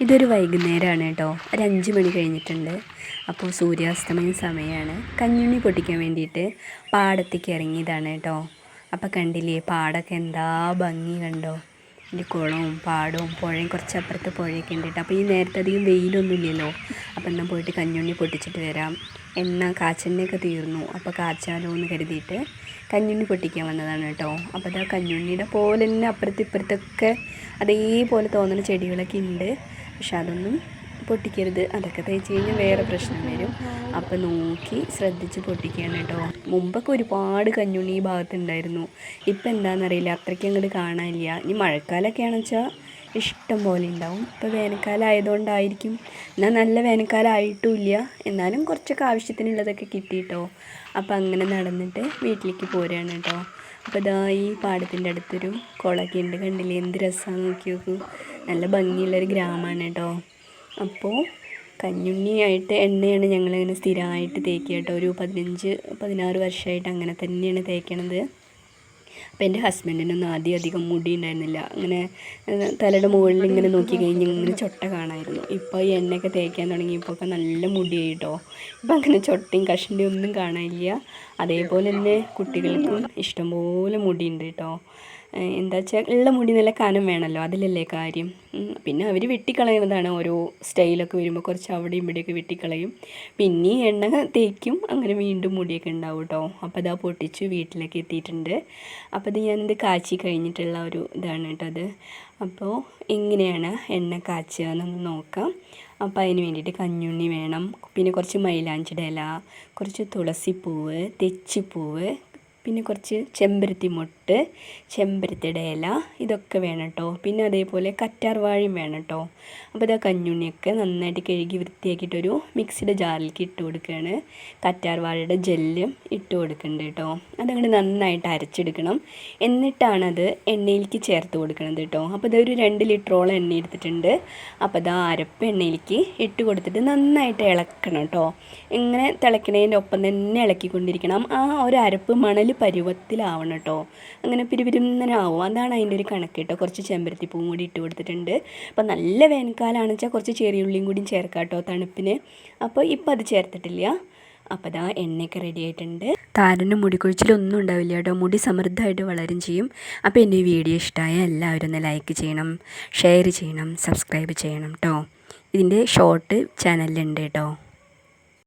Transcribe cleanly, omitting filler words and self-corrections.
ഇതൊരു വൈകുന്നേരമാണ് കേട്ടോ. ഒരു 5 മണി കഴിഞ്ഞിട്ടുണ്ട്. അപ്പോൾ സൂര്യാസ്തമയ സമയമാണ്. കഞ്ഞുണ്ണി പൊട്ടിക്കാൻ വേണ്ടിയിട്ട് പാടത്തേക്ക് ഇറങ്ങിയതാണ് കേട്ടോ. അപ്പോൾ കണ്ടില്ലേ, പാടമൊക്കെ എന്താ ഭംഗി കണ്ടോ. ഇതിൻ്റെ കുളവും പാടവും പുഴയും, കുറച്ചപ്പുറത്ത് പുഴയൊക്കെ ഉണ്ട് കേട്ടോ. അപ്പോൾ ഈ നേരത്തെ അധികം വെയിലൊന്നും ഇല്ലല്ലോ. അപ്പോൾ എന്നാൽ പോയിട്ട് കഞ്ഞുണ്ണി പൊട്ടിച്ചിട്ട് വരാം. കാച്ചെണ്ണയൊക്കെ തീർന്നു. അപ്പോൾ കാച്ചാലോ എന്ന് കരുതിയിട്ട് കഞ്ഞുണ്ണി പൊട്ടിക്കാൻ വന്നതാണ് കേട്ടോ. അപ്പോൾ അതാ കഞ്ഞുണ്ണിയുടെ പോലെ തന്നെ അപ്പുറത്തിപ്പുറത്തൊക്കെ അതേപോലെ തോന്നുന്ന ചെടികളൊക്കെ ഉണ്ട്. പക്ഷെ അതൊന്നും പൊട്ടിക്കരുത്, അതൊക്കെ തേച്ച് കഴിഞ്ഞാൽ വേറെ പ്രശ്നം വരും. അപ്പോൾ നോക്കി ശ്രദ്ധിച്ച് പൊട്ടിക്കുകയാണ് കേട്ടോ. മുമ്പൊക്കെ ഒരുപാട് കഞ്ഞുണ്ണി ഈ ഭാഗത്തുണ്ടായിരുന്നു. ഇപ്പം എന്താണെന്നറിയില്ല, അത്രയ്ക്ക് അങ്ങോട്ട് കാണാനില്ല. ഇനി മഴക്കാലമൊക്കെ ആണെന്ന് വെച്ചാൽ ഇഷ്ടം പോലെ ഉണ്ടാവും. ഇപ്പോൾ വേനൽക്കാലം ആയതുകൊണ്ടായിരിക്കും. എന്നാൽ നല്ല വേനൽക്കാലം ആയിട്ടുമില്ല, എന്നാലും കുറച്ചൊക്കെ ആവശ്യത്തിനുള്ളതൊക്കെ കിട്ടിയിട്ടോ. അപ്പോൾ അങ്ങനെ നടന്നിട്ട് വീട്ടിലേക്ക് പോരുകയാണ് കേട്ടോ. അപ്പോൾ ഇതാ ഈ പാടത്തിൻ്റെ അടുത്തൊരു കുളമൊക്കെ ഉണ്ട്, കണ്ടില്ലേ എന്ത് രസമാണെന്ന് നോക്കി നോക്കൂ. നല്ല ഭംഗിയുള്ളൊരു ഗ്രാമമാണ് കേട്ടോ. അപ്പോൾ കഞ്ഞുണ്ണിയായിട്ട് എണ്ണയാണ് ഞങ്ങളിങ്ങനെ സ്ഥിരമായിട്ട് തേക്കുക കേട്ടോ. ഒരു 15-16 വർഷമായിട്ട് അങ്ങനെ തന്നെയാണ് തേക്കണത്. അപ്പോൾ എൻ്റെ ഹസ്ബൻഡിനൊന്നും അധികം മുടി ഉണ്ടായിരുന്നില്ല. അങ്ങനെ തലയുടെ മുകളിൽ ഇങ്ങനെ നോക്കി കഴിഞ്ഞ് ഇങ്ങനെ ചൊട്ട കാണാമായിരുന്നു. ഇപ്പോൾ ഈ എണ്ണയൊക്കെ തേക്കാൻ തുടങ്ങിയപ്പോൾ ഒക്കെ നല്ല മുടിയായി കേട്ടോ. ഇപ്പം അങ്ങനെ ചൊട്ടയും കഷണ്ടിയും ഒന്നും കാണാനില്ല. അതേപോലെ തന്നെ കുട്ടികൾക്കും ഇഷ്ടംപോലെ മുടിയുണ്ട് കേട്ടോ. എന്താ വെച്ചാൽ ഉള്ള മുടി നല്ല കനം വേണമല്ലോ, അതിലല്ലേ കാര്യം. പിന്നെ അവർ വെട്ടിക്കളയുന്നതാണ്. ഓരോ സ്റ്റൈലൊക്കെ വരുമ്പോൾ കുറച്ച് അവിടെയും ഇവിടെയൊക്കെ വെട്ടിക്കളയും. പിന്നെ എണ്ണ തേക്കും, അങ്ങനെ വീണ്ടും മുടിയൊക്കെ ഉണ്ടാവും കേട്ടോ. അപ്പോൾ അതാ പൊട്ടിച്ച് വീട്ടിലേക്ക് എത്തിയിട്ടുണ്ട്. അപ്പോൾ ഇത് ഞാനിത് കാച്ചി കഴിഞ്ഞിട്ടുള്ള ഒരു ഇതാണ് കേട്ടോ അത്. അപ്പോൾ എങ്ങനെയാണ് എണ്ണ കാച്ചുക എന്നൊന്ന് നോക്കാം. അപ്പോൾ അതിന് വേണ്ടിയിട്ട് കഞ്ഞുണ്ണി വേണം, പിന്നെ കുറച്ച് മൈലാഞ്ചിയുടെ ഇല, കുറച്ച് തുളസിപ്പൂവ്, തെച്ചിപ്പൂവ്, പിന്നെ കുറച്ച് ചെമ്പരത്തി മൊട്ട്, ചെമ്പരത്തിയുടെ ഇല, ഇതൊക്കെ വേണം കേട്ടോ. പിന്നെ അതേപോലെ കറ്റാർവാഴയും വേണം കേട്ടോ. അപ്പോൾ ഇതാ കഞ്ഞുണ്ണിയൊക്കെ നന്നായിട്ട് കഴുകി വൃത്തിയാക്കിയിട്ടൊരു മിക്സിയുടെ ജാറിലേക്ക് ഇട്ട് കൊടുക്കുകയാണ്. കറ്റാർവാഴയുടെ ജെല്ലും ഇട്ട് കൊടുക്കുന്നുണ്ട് കേട്ടോ. അതങ്ങോട്ട് നന്നായിട്ട് അരച്ചെടുക്കണം. എന്നിട്ടാണത് എണ്ണയിലേക്ക് ചേർത്ത് കൊടുക്കണത് കേട്ടോ. അപ്പോൾ ഇതൊരു 2 ലിറ്ററോളം എണ്ണ എടുത്തിട്ടുണ്ട്. അപ്പോൾ ഇതാ അരപ്പ് എണ്ണയിലേക്ക് ഇട്ട് കൊടുത്തിട്ട് നന്നായിട്ട് ഇളക്കണം കേട്ടോ. ഇങ്ങനെ തിളയ്ക്കണതിൻ്റെ ഒപ്പം തന്നെ ഇളക്കിക്കൊണ്ടിരിക്കണം. ആ ഒരു അരപ്പ് മണൽ പരുവത്തിലാവണം കേട്ടോ. അങ്ങനെ പിരിപിരുന്നനാവും, അതാണ് അതിൻ്റെ ഒരു കണക്ക് കേട്ടോ. കുറച്ച് ചെമ്പരത്തിപ്പൂവും കൂടി ഇട്ട് കൊടുത്തിട്ടുണ്ട്. അപ്പോൾ നല്ല വേനൽക്കാലമാണെന്ന് വെച്ചാൽ കുറച്ച് ചെറിയ ഉള്ളിയും കൂടി ചേർക്കാം കേട്ടോ തണുപ്പിന്. അപ്പോൾ ഇപ്പോൾ അത് ചേർത്തിട്ടില്ല. അപ്പോൾ അതാ എണ്ണയൊക്കെ റെഡി ആയിട്ടുണ്ട്. താരനും മുടിക്കൊഴിച്ചിലൊന്നും ഉണ്ടാവില്ല കേട്ടോ. മുടി സമൃദ്ധമായിട്ട് വളരും ചെയ്യും. അപ്പോൾ എൻ്റെ ഈ വീഡിയോ ഇഷ്ടമായ എല്ലാവരും ഒന്ന് ലൈക്ക് ചെയ്യണം, ഷെയർ ചെയ്യണം, സബ്സ്ക്രൈബ് ചെയ്യണം കേട്ടോ. ഇതിൻ്റെ ഷോർട്ട് ചാനലിലുണ്ട് കേട്ടോ.